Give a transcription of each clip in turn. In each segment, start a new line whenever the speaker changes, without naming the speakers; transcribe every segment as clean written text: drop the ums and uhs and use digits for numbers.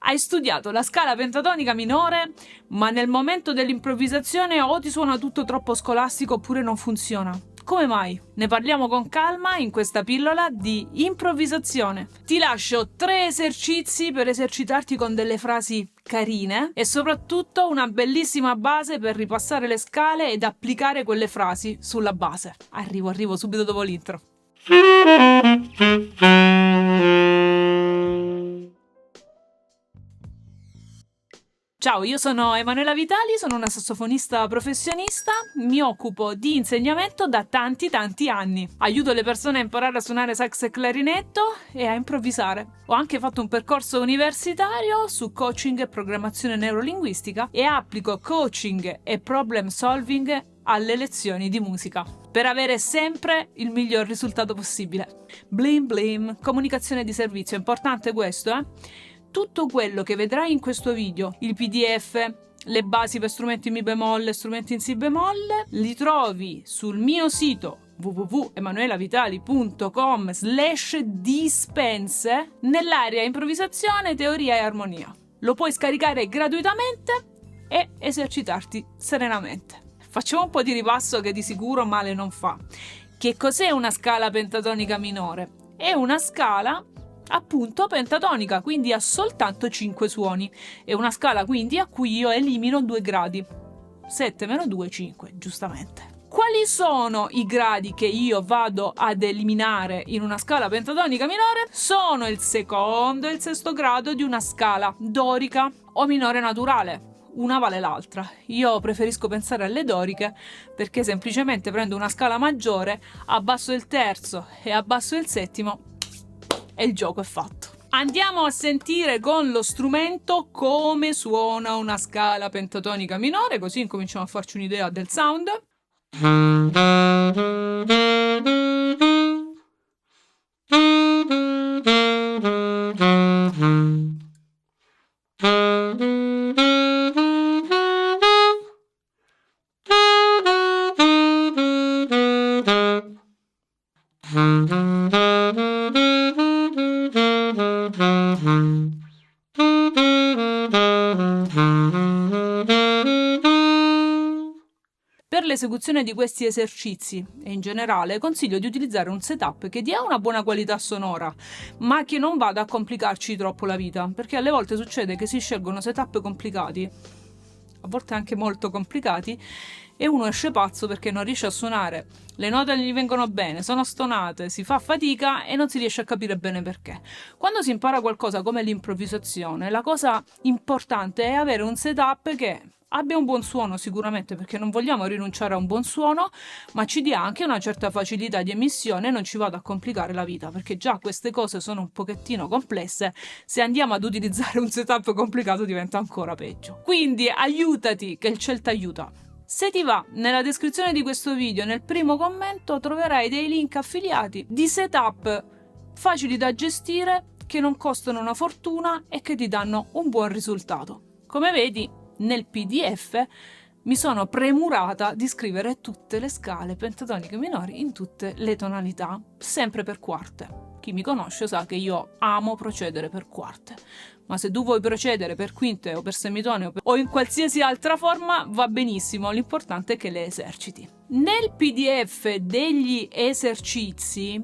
Hai studiato la scala pentatonica minore, ma nel momento dell'improvvisazione o ti suona tutto troppo scolastico oppure non funziona. Come mai? Ne parliamo con calma in questa pillola di improvvisazione. Ti lascio 3 esercizi per esercitarti con delle frasi carine e soprattutto una bellissima base per ripassare le scale ed applicare quelle frasi sulla base. Arrivo subito dopo l'intro. Ciao, io sono Emanuela Vitali, sono una sassofonista professionista, mi occupo di insegnamento da tanti anni. Aiuto le persone a imparare a suonare sax e clarinetto e a improvvisare. Ho anche fatto un percorso universitario su coaching e programmazione neurolinguistica e applico coaching e problem solving alle lezioni di musica per avere sempre il miglior risultato possibile. Blim blim, comunicazione di servizio, è importante questo, Tutto quello che vedrai in questo video, il PDF, le basi per strumenti Mi bemolle, strumenti in Si bemolle, li trovi sul mio sito www.emanuelavitali.com/dispense nell'area improvvisazione, teoria e armonia. Lo puoi scaricare gratuitamente e esercitarti serenamente. Facciamo un po' di ripasso che di sicuro male non fa. Che cos'è una scala pentatonica minore? È una scala appunto pentatonica, quindi ha soltanto 5 suoni. È una scala quindi a cui io elimino 2 gradi. 7 meno 2, 5, giustamente. Quali sono i gradi che io vado ad eliminare in una scala pentatonica minore? Sono il secondo e il sesto grado di una scala dorica o minore naturale. Una vale l'altra. Io preferisco pensare alle doriche perché semplicemente prendo una scala maggiore, abbasso il terzo e abbasso il settimo e il gioco è fatto. Andiamo a sentire con lo strumento come suona una scala pentatonica minore, così incominciamo a farci un'idea del sound. Per l'esecuzione di questi esercizi e in generale consiglio di utilizzare un setup che dia una buona qualità sonora, ma che non vada a complicarci troppo la vita, perché alle volte succede che si scelgono setup complicati, a volte anche molto complicati, e uno esce pazzo perché non riesce a suonare, le note non gli vengono bene, sono stonate, si fa fatica e non si riesce a capire bene perché. Quando si impara qualcosa come l'improvvisazione, la cosa importante è avere un setup che abbia un buon suono sicuramente, perché non vogliamo rinunciare a un buon suono, ma ci dia anche una certa facilità di emissione e non ci vada a complicare la vita, perché già queste cose sono un pochettino complesse, se andiamo ad utilizzare un setup complicato diventa ancora peggio. Quindi aiutati, che il ciel t'aiuta. Se ti va, nella descrizione di questo video, nel primo commento, troverai dei link affiliati di setup facili da gestire, che non costano una fortuna e che ti danno un buon risultato. Come vedi, nel PDF mi sono premurata di scrivere tutte le scale pentatoniche minori in tutte le tonalità, sempre per quarte. Chi mi conosce sa che io amo procedere per quarte, ma se tu vuoi procedere per quinte o per semitone o in qualsiasi altra forma va benissimo, l'importante è che le eserciti. Nel PDF degli esercizi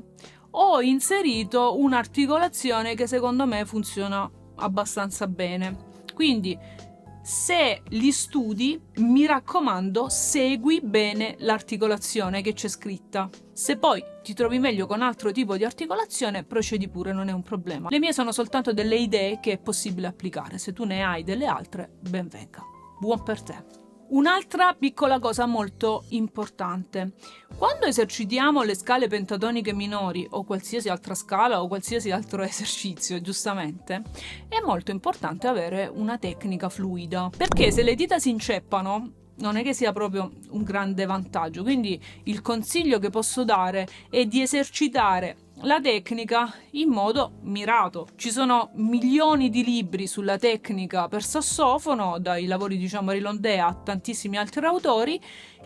ho inserito un'articolazione che secondo me funziona abbastanza bene, quindi se li studi, mi raccomando, segui bene l'articolazione che c'è scritta. Se poi ti trovi meglio con altro tipo di articolazione, procedi pure, non è un problema. Le mie sono soltanto delle idee che è possibile applicare. Se tu ne hai delle altre, ben venga. Buon per te. Un'altra piccola cosa molto importante: quando esercitiamo le scale pentatoniche minori o qualsiasi altra scala o qualsiasi altro esercizio, giustamente, è molto importante avere una tecnica fluida, perché se le dita si inceppano non è che sia proprio un grande vantaggio. Quindi il consiglio che posso dare è di esercitare la tecnica in modo mirato. Ci sono milioni di libri sulla tecnica per sassofono, dai lavori di Jean-Marie Landé a tantissimi altri autori.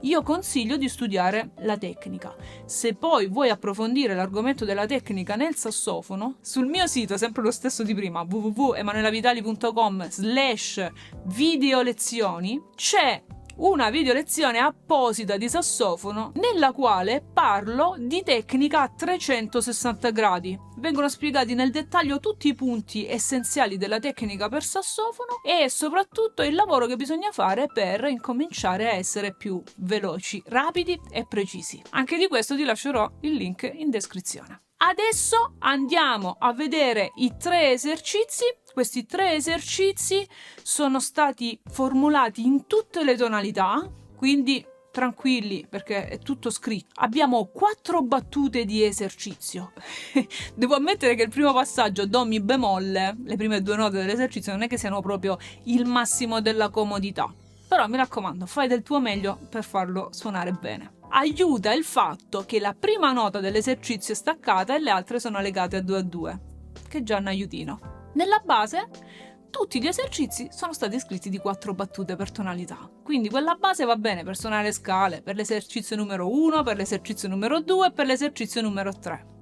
Io consiglio di studiare la tecnica. Se poi vuoi approfondire l'argomento della tecnica nel sassofono, sul mio sito, sempre lo stesso di prima, www.emanuelavitali.com/video lezioni, c'è una video lezione apposita di sassofono nella quale parlo di tecnica a 360 gradi. Vengono spiegati nel dettaglio tutti i punti essenziali della tecnica per sassofono e soprattutto il lavoro che bisogna fare per incominciare a essere più veloci, rapidi e precisi. Anche di questo ti lascerò il link in descrizione. Adesso andiamo a vedere i 3 esercizi. Questi 3 esercizi sono stati formulati in tutte le tonalità, quindi tranquilli perché è tutto scritto. Abbiamo 4 battute di esercizio. Devo ammettere che il primo passaggio do mi bemolle, le prime 2 note dell'esercizio, non è che siano proprio il massimo della comodità. Però mi raccomando, fai del tuo meglio per farlo suonare bene. Aiuta il fatto che la prima nota dell'esercizio è staccata e le altre sono legate a 2 a 2, che è già un aiutino. Nella base tutti gli esercizi sono stati scritti di 4 battute per tonalità, quindi quella base va bene per suonare scale, per l'esercizio numero 1, per l'esercizio numero 2 e per l'esercizio numero 3.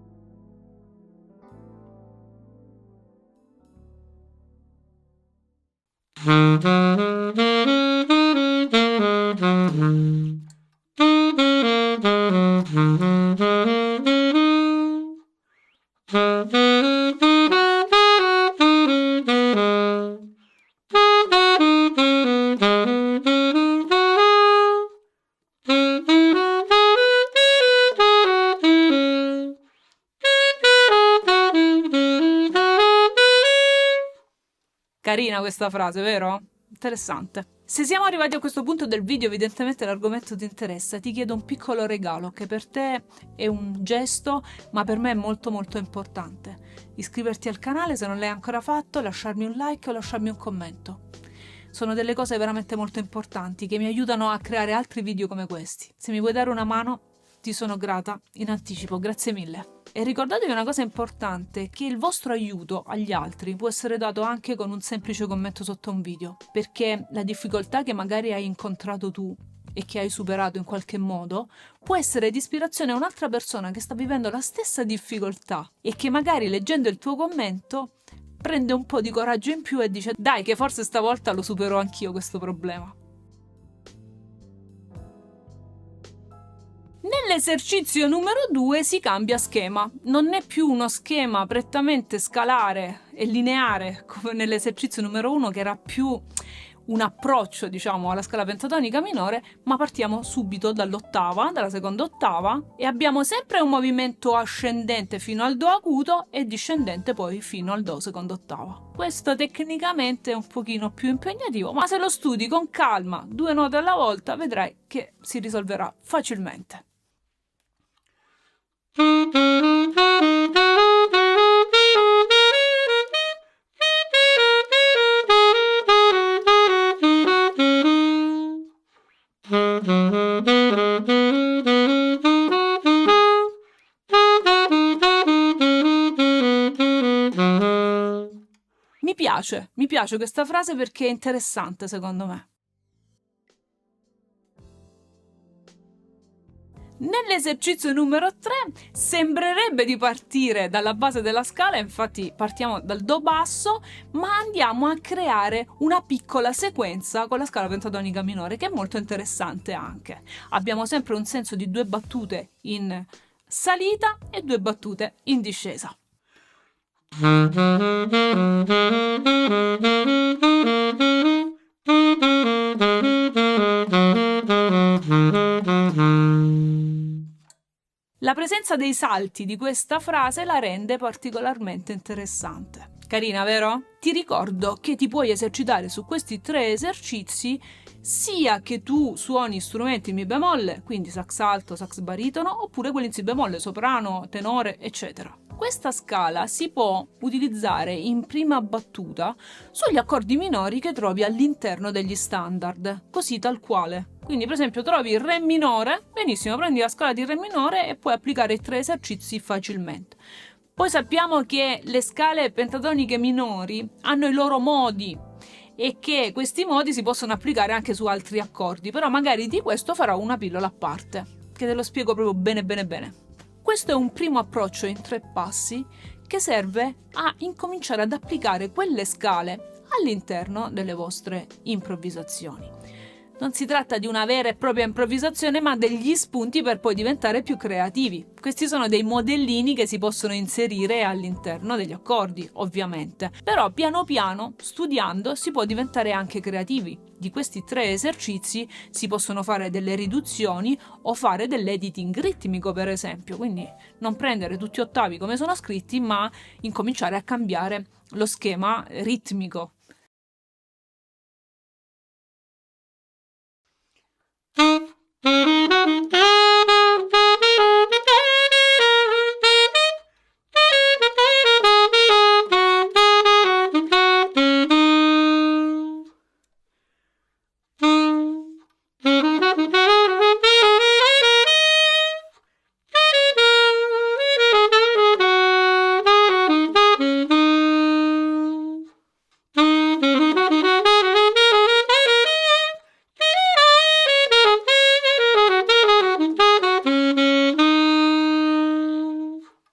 Carina questa frase, vero? Interessante. Se siamo arrivati a questo punto del video, evidentemente l'argomento ti interessa. Ti chiedo un piccolo regalo che per te è un gesto, ma per me è molto molto importante. Iscriverti al canale se non l'hai ancora fatto, lasciarmi un like o lasciarmi un commento. Sono delle cose veramente molto importanti che mi aiutano a creare altri video come questi. Se mi vuoi dare una mano, ti sono grata in anticipo, grazie mille. E ricordatevi una cosa importante, che il vostro aiuto agli altri può essere dato anche con un semplice commento sotto un video, perché la difficoltà che magari hai incontrato tu e che hai superato in qualche modo può essere di ispirazione a un'altra persona che sta vivendo la stessa difficoltà e che magari leggendo il tuo commento prende un po' di coraggio in più e dice dai che forse stavolta lo supero anch'io questo problema. Nell'esercizio numero 2 si cambia schema, non è più uno schema prettamente scalare e lineare come nell'esercizio numero 1 che era più un approccio diciamo alla scala pentatonica minore, ma partiamo subito dall'ottava, dalla seconda ottava e abbiamo sempre un movimento ascendente fino al do acuto e discendente poi fino al do seconda ottava. Questo tecnicamente è un pochino più impegnativo, ma se lo studi con calma 2 note alla volta vedrai che si risolverà facilmente. Mi piace questa frase perché è interessante secondo me. Nell'esercizio numero 3 sembrerebbe di partire dalla base della scala, infatti partiamo dal do basso, ma andiamo a creare una piccola sequenza con la scala pentatonica minore che è molto interessante anche. Abbiamo sempre un senso di 2 battute in salita e 2 battute in discesa. La presenza dei salti di questa frase la rende particolarmente interessante. Carina, vero? Ti ricordo che ti puoi esercitare su questi 3 esercizi sia che tu suoni strumenti in mi bemolle, quindi sax alto, sax baritono, oppure quelli in si bemolle, soprano, tenore, eccetera. Questa scala si può utilizzare in prima battuta sugli accordi minori che trovi all'interno degli standard, così tal quale. Quindi per esempio trovi il Re minore, benissimo, prendi la scala di Re minore e puoi applicare i 3 esercizi facilmente. Poi sappiamo che le scale pentatoniche minori hanno i loro modi e che questi modi si possono applicare anche su altri accordi, però magari di questo farò una pillola a parte, che te lo spiego proprio bene. Questo è un primo approccio in 3 passi che serve a incominciare ad applicare quelle scale all'interno delle vostre improvvisazioni. Non si tratta di una vera e propria improvvisazione, ma degli spunti per poi diventare più creativi. Questi sono dei modellini che si possono inserire all'interno degli accordi, ovviamente. Però piano piano, studiando, si può diventare anche creativi. Di questi 3 esercizi si possono fare delle riduzioni o fare dell'editing ritmico, per esempio. Quindi non prendere tutti ottavi come sono scritti, ma incominciare a cambiare lo schema ritmico.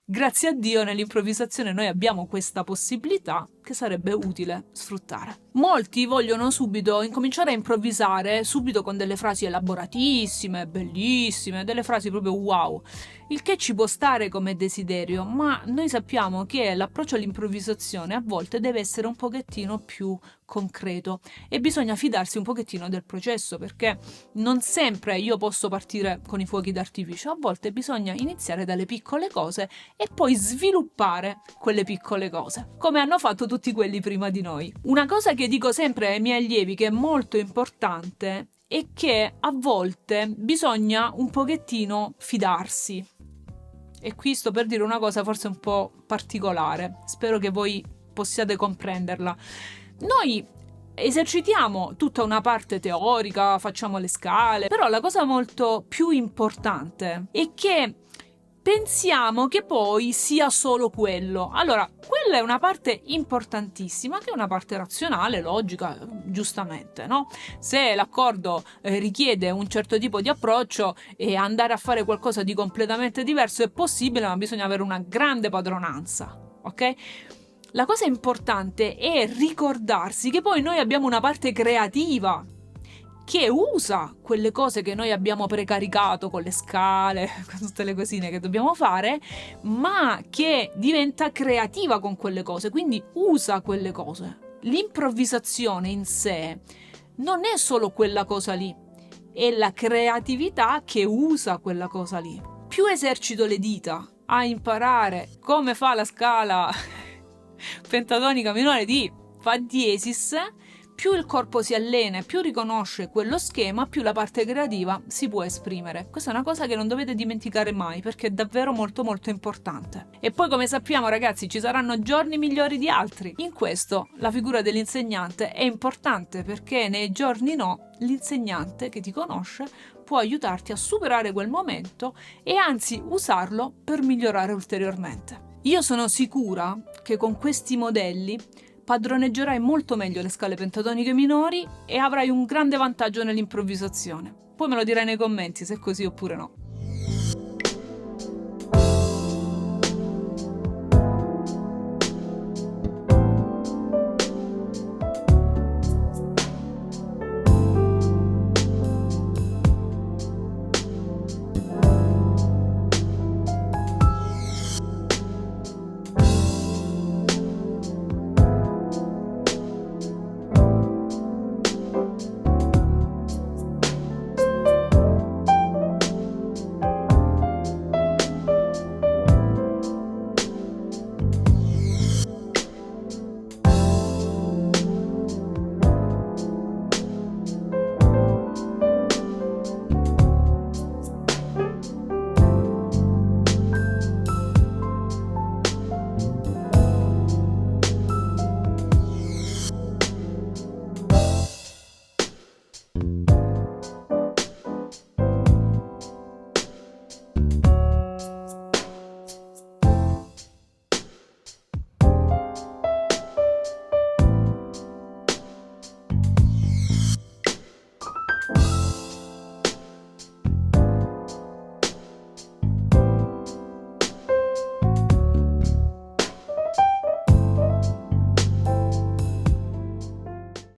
Grazie a Dio nell'improvvisazione noi abbiamo questa possibilità che sarebbe utile sfruttare. Molti vogliono subito incominciare a improvvisare subito con delle frasi elaboratissime, bellissime, delle frasi proprio wow, il che ci può stare come desiderio, ma noi sappiamo che l'approccio all'improvvisazione a volte deve essere un pochettino più concreto e bisogna fidarsi un pochettino del processo, perché non sempre io posso partire con i fuochi d'artificio, a volte bisogna iniziare dalle piccole cose e poi sviluppare quelle piccole cose, come hanno fatto tutti quelli prima di noi. Una cosa che dico sempre ai miei allievi che è molto importante è che a volte bisogna un pochettino fidarsi. E qui sto per dire una cosa forse un po' particolare, spero che voi possiate comprenderla. Noi esercitiamo tutta una parte teorica, facciamo le scale, però la cosa molto più importante è che pensiamo che poi sia solo quello. Allora, quella è una parte importantissima, che è una parte razionale, logica, giustamente, no? Se l'accordo richiede un certo tipo di approccio e andare a fare qualcosa di completamente diverso è possibile, ma bisogna avere una grande padronanza, ok? La cosa importante è ricordarsi che poi noi abbiamo una parte creativa che usa quelle cose che noi abbiamo precaricato con le scale, con tutte le cosine che dobbiamo fare, ma che diventa creativa con quelle cose, quindi usa quelle cose. L'improvvisazione in sé non è solo quella cosa lì, è la creatività che usa quella cosa lì. Più esercito le dita a imparare come fa la scala pentatonica minore di fa diesis, più il corpo si allena, più riconosce quello schema, più la parte creativa si può esprimere. Questa è una cosa che non dovete dimenticare mai, perché è davvero molto molto importante. E poi, come sappiamo, ragazzi, ci saranno giorni migliori di altri. In questo la figura dell'insegnante è importante, perché nei giorni no, l'insegnante che ti conosce può aiutarti a superare quel momento e anzi usarlo per migliorare ulteriormente. Io sono sicura che con questi modelli padroneggerai molto meglio le scale pentatoniche minori e avrai un grande vantaggio nell'improvvisazione. Poi me lo dirai nei commenti se è così oppure no.